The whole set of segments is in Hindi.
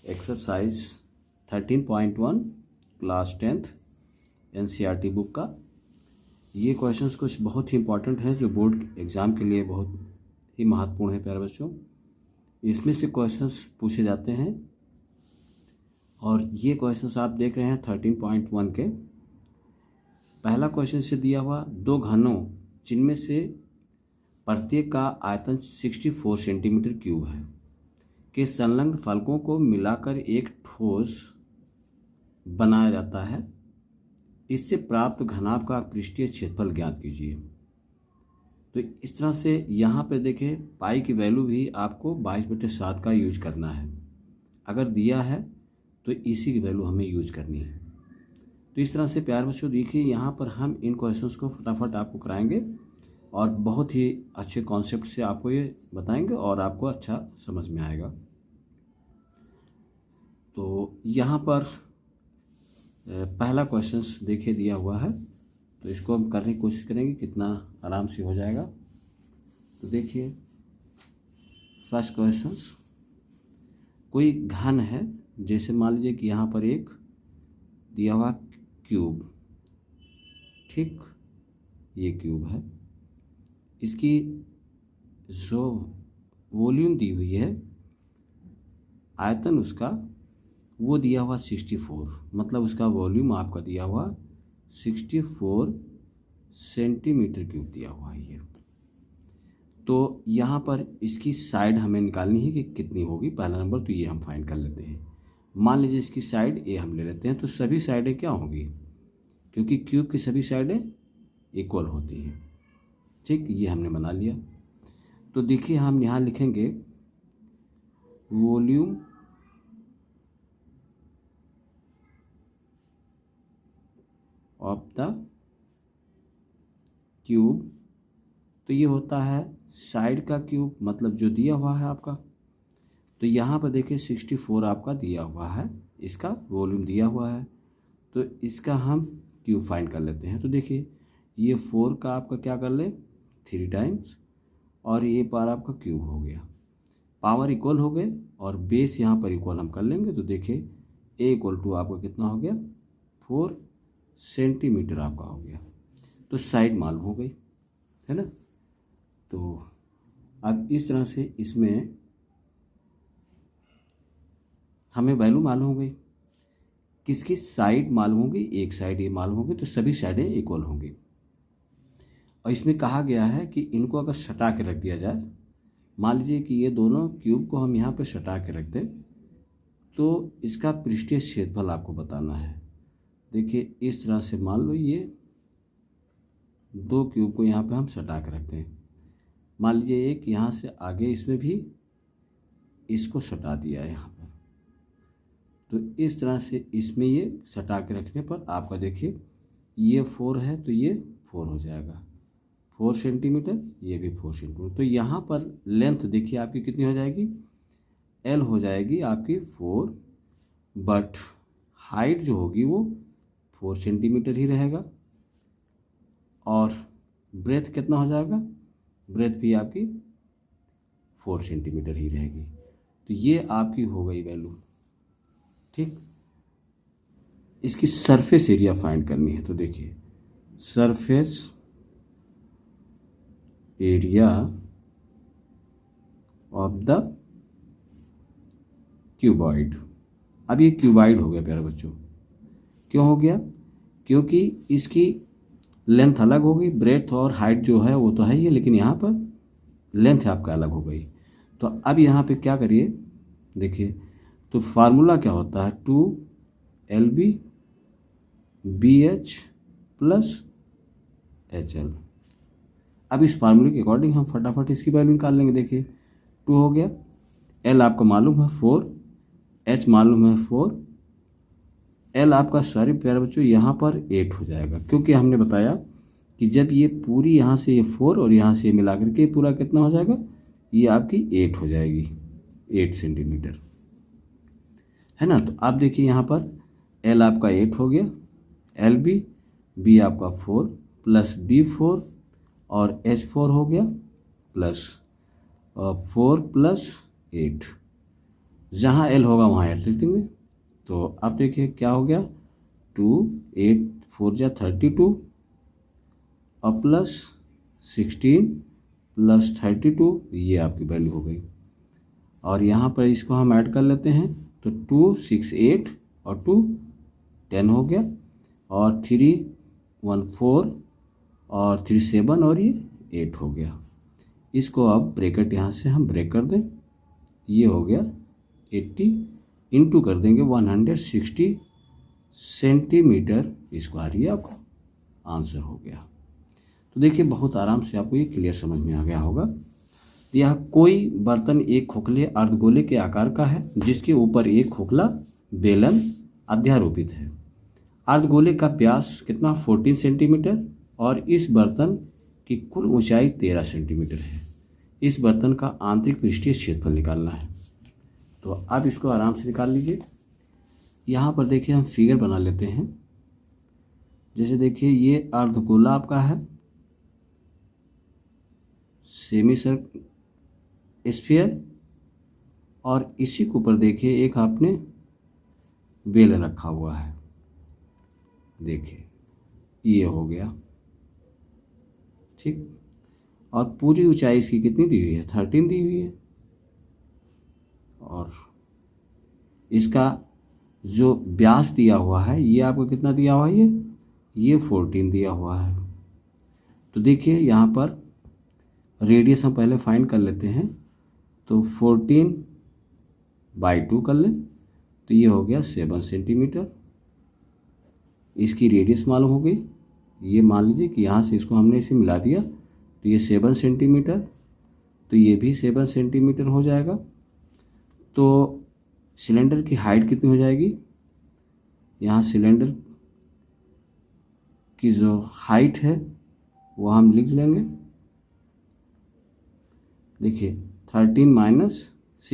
Exercise 13.1 class 10th NCERT book का। ये क्वेश्चंस कुछ बहुत ही इंपॉर्टेंट हैं जो बोर्ड एग्ज़ाम के लिए बहुत ही महत्वपूर्ण है प्यारे बच्चों। इसमें से क्वेश्चंस पूछे जाते हैं और ये क्वेश्चंस आप देख रहे हैं 13.1 के। पहला क्वेश्चन से दिया हुआ दो घनों जिनमें से प्रत्येक का आयतन 64 सेंटीमीटर क्यूब है के संलग्न फलकों को मिलाकर एक ठोस बनाया जाता है। इससे प्राप्त घनाभ का पृष्ठीय क्षेत्रफल ज्ञात कीजिए। तो इस तरह से यहाँ पे देखें, पाई की वैल्यू भी आपको 22/7 का यूज करना है। अगर दिया है तो इसी की वैल्यू हमें यूज करनी है। तो इस तरह से प्यारे बच्चों देखिए, यहाँ पर हम इन क्वेश्चंस को फटाफट आपको कराएंगे और बहुत ही अच्छे कॉन्सेप्ट से आपको ये बताएंगे और आपको अच्छा समझ में आएगा। तो यहाँ पर पहला क्वेश्चंस देखिए दिया हुआ है, तो इसको हम करने की कोशिश करेंगे कितना आराम से हो जाएगा। तो देखिए फर्स्ट क्वेश्चंस, कोई घन है, जैसे मान लीजिए कि यहाँ पर एक दिया हुआ क्यूब, ठीक, ये क्यूब है, इसकी जो वॉल्यूम दी हुई है, आयतन उसका वो दिया हुआ 64, मतलब उसका वॉल्यूम आपका दिया हुआ 64 सेंटीमीटर क्यूब दिया हुआ है ये। तो यहाँ पर इसकी साइड हमें निकालनी है कि कितनी होगी। पहला नंबर तो ये हम फाइंड कर लेते हैं। मान लीजिए इसकी साइड ए हम ले लेते हैं, तो सभी साइडें क्या होंगी, क्योंकि क्यूब की सभी साइडें इक्वल होती हैं, ठीक, ये हमने बना लिया। तो देखिए हम यहाँ लिखेंगे वॉल्यूम ऑफ द क्यूब, तो ये होता है साइड का क्यूब, मतलब जो दिया हुआ है आपका। तो यहाँ पर देखिए 64 आपका दिया हुआ है, इसका वॉल्यूम दिया हुआ है, तो इसका हम क्यूब फाइंड कर लेते हैं। तो देखिए ये 4 का आपका क्या कर ले 3 टाइम्स, और ये पार आपका क्यूब हो गया, पावर इक्वल हो गए और बेस यहाँ पर इक्वल हम कर लेंगे। तो देखिए ए इक्वल टू आपका कितना हो गया 4 सेंटीमीटर आपका हो गया। तो साइड मालूम हो गई है ना। तो अब इस तरह से इसमें हमें वैल्यू मालूम हो गई, किसकी साइड मालूम होगी, एक साइड ये मालूम होगी, तो सभी साइडें इक्वल होंगी। और इसमें कहा गया है कि इनको अगर सटा के रख दिया जाए, मान लीजिए कि ये दोनों क्यूब को हम यहाँ पे सटा के रख दें, तो इसका पृष्ठीय क्षेत्रफल आपको बताना है। देखिए इस तरह से मान लो ये दो क्यूब को यहाँ पे हम सटा के रखते हैं। मान लीजिए एक यहाँ से आगे इसमें भी इसको सटा दिया है यहाँ पर, तो इस तरह से इसमें ये सटा के रखने पर आपका देखिए ये 4 है, तो ये 4 हो जाएगा 4 सेंटीमीटर, ये भी 4 सेंटीमीटर। तो यहाँ पर लेंथ देखिए आपकी कितनी हो जाएगी, एल हो जाएगी आपकी 4, बट हाइट जो होगी वो 4 सेंटीमीटर ही रहेगा, और ब्रेथ कितना हो जाएगा, ब्रेथ भी आपकी 4 सेंटीमीटर ही रहेगी। तो ये आपकी हो गई वैल्यू, ठीक। इसकी सरफेस एरिया फाइंड करनी है। तो देखिए surface area of the cuboid. अब ये क्यूबॉइड हो गया प्यारे बच्चों, क्यों हो गया, क्योंकि इसकी लेंथ अलग होगी, ब्रेथ और हाइट जो है वो तो है ही, लेकिन यहाँ पर लेंथ आपका अलग हो गई। तो अब यहाँ पे क्या करिए, देखिए तो फार्मूला क्या होता है 2LB BH + HL। अब इस फार्मूले के अकॉर्डिंग हम फटाफट इसकी वैल्यू निकाल लेंगे। देखिए 2 हो गया, L आपका मालूम है 4, H मालूम है 4, L आपका सॉरी प्यारे बच्चों यहाँ पर 8 हो जाएगा, क्योंकि हमने बताया कि जब ये पूरी यहाँ से ये 4 और यहाँ से मिला करके पूरा कितना हो जाएगा, ये आपकी 8 हो जाएगी, 8 सेंटीमीटर है ना। तो आप देखिए यहाँ पर L आपका 8 हो गया, LB, B आपका 4 + B4 और H4 हो गया, प्लस 4 + 8, जहाँ एल होगा वहाँ एल लिख देंगे। तो अब देखिए क्या हो गया, 2 8 4 जा 32 और प्लस 16 प्लस 32, ये आपकी वैल्यू हो गई। और यहाँ पर इसको हम ऐड कर लेते हैं, तो 2 6 8 और 2 10 हो गया, और 3 1 4 और 3 7 और ये 8 हो गया। इसको अब ब्रैकेट यहाँ से हम ब्रेक कर दें, ये हो गया 80 इंटू कर देंगे 160 सेंटीमीटर स्क्वायर, ये आपका आंसर हो गया। तो देखिए बहुत आराम से आपको ये क्लियर समझ में आ गया होगा। यह कोई बर्तन एक खोखले अर्धगोले के आकार का है जिसके ऊपर एक खोखला बेलन अध्यारोपित है। अर्धगोले का व्यास कितना 14 सेंटीमीटर और इस बर्तन की कुल ऊंचाई 13 सेंटीमीटर है। इस बर्तन का आंतरिक पृष्ठीय क्षेत्रफल निकालना है। तो आप इसको आराम से निकाल लीजिए। यहाँ पर देखिए हम फिगर बना लेते हैं। जैसे देखिए ये अर्धगोला आपका है, सेमी सर्कल स्फीयर, और इसी के ऊपर देखिए एक आपने बेलन रखा हुआ है, देखिए ये हो गया, ठीक। और पूरी ऊंचाई इसकी कितनी दी हुई है, 13 दी हुई है, और इसका जो व्यास दिया हुआ है ये आपको कितना दिया हुआ है, ये 14 दिया हुआ है। तो देखिए यहाँ पर रेडियस हम पहले फाइंड कर लेते हैं, तो 14/2 कर लें, तो ये हो गया 7 सेंटीमीटर। इसकी रेडियस मालूम हो गई, ये मान लीजिए कि यहाँ से इसको हमने इसे मिला दिया, तो ये 7 सेंटीमीटर, तो ये भी 7 सेंटीमीटर हो जाएगा। तो सिलेंडर की हाइट कितनी हो जाएगी, यहाँ सिलेंडर की जो हाइट है वो हम लिख लेंगे, देखिए 13 -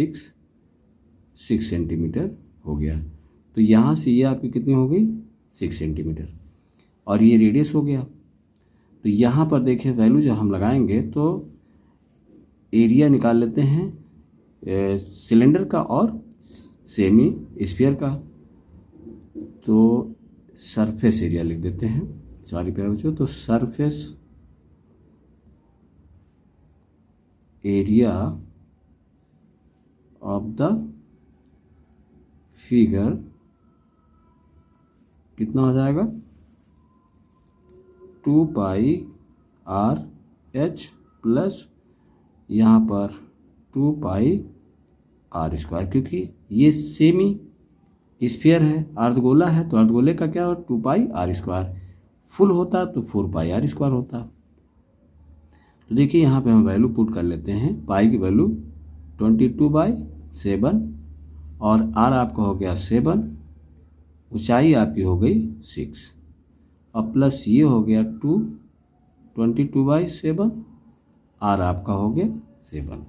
6 सेंटीमीटर हो गया। तो यहाँ से ये आपकी कितनी हो गई, 6 सेंटीमीटर, और ये रेडियस हो गया। तो यहाँ पर देखिए वैल्यू जो हम लगाएंगे, तो एरिया निकाल लेते हैं सिलेंडर का और सेमी स्फीयर का। तो सरफेस एरिया लिख देते हैं, सॉरी प्यारे बच्चों, तो surface area of the figure कितना हो जाएगा, 2πr/h प्लस यहाँ पर 2πr², क्योंकि ये सेमी स्फीयर है, अर्धगोला है, तो अर्धगोले का क्या हो 2πr², फुल होता तो 4πr² होता। तो देखिए यहाँ पे हम वैल्यू पुट कर लेते हैं, पाई की वैल्यू 22/7 और आर आपका हो गया 7, ऊंचाई आपकी हो गई 6, और प्लस ये हो गया 22/7, आर आपका हो गया 7,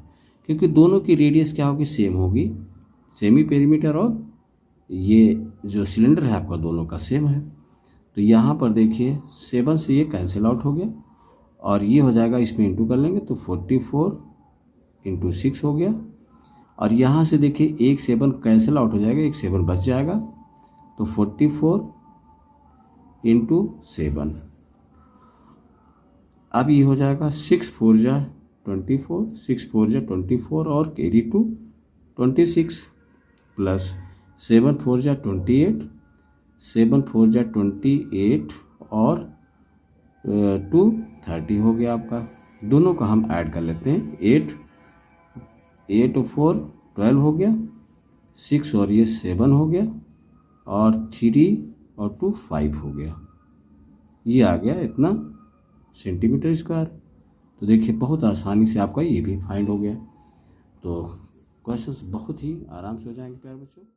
क्योंकि दोनों की रेडियस क्या होगी, सेम होगी, सेमी पेरीमीटर और ये जो सिलेंडर है आपका दोनों का सेम है। तो यहाँ पर देखिए 7 से ये कैंसिल आउट हो गया, और ये हो जाएगा, इसमें इंटू कर लेंगे तो 44 × 6 हो गया, और यहाँ से देखिए एक 7 कैंसिल आउट हो जाएगा, एक 7 बच जाएगा, तो 44 × 7, अब ये हो जाएगा 6 4 जा 24, 6 4 जा 24 और कैरी टू 26 प्लस 7 4 जा 28, 7 4 जा 28 और 2 30 हो गया आपका। दोनों का हम ऐड कर लेते हैं, 8 और 4 12 हो गया, 6 और ये 7 हो गया, और 3 और 2 5 हो गया, ये आ गया इतना सेंटीमीटर स्क्वायर। तो देखिए बहुत आसानी से आपका ये भी फाइंड हो गया। तो क्वेश्चंस बहुत ही आराम से हो जाएंगे प्यारे बच्चों।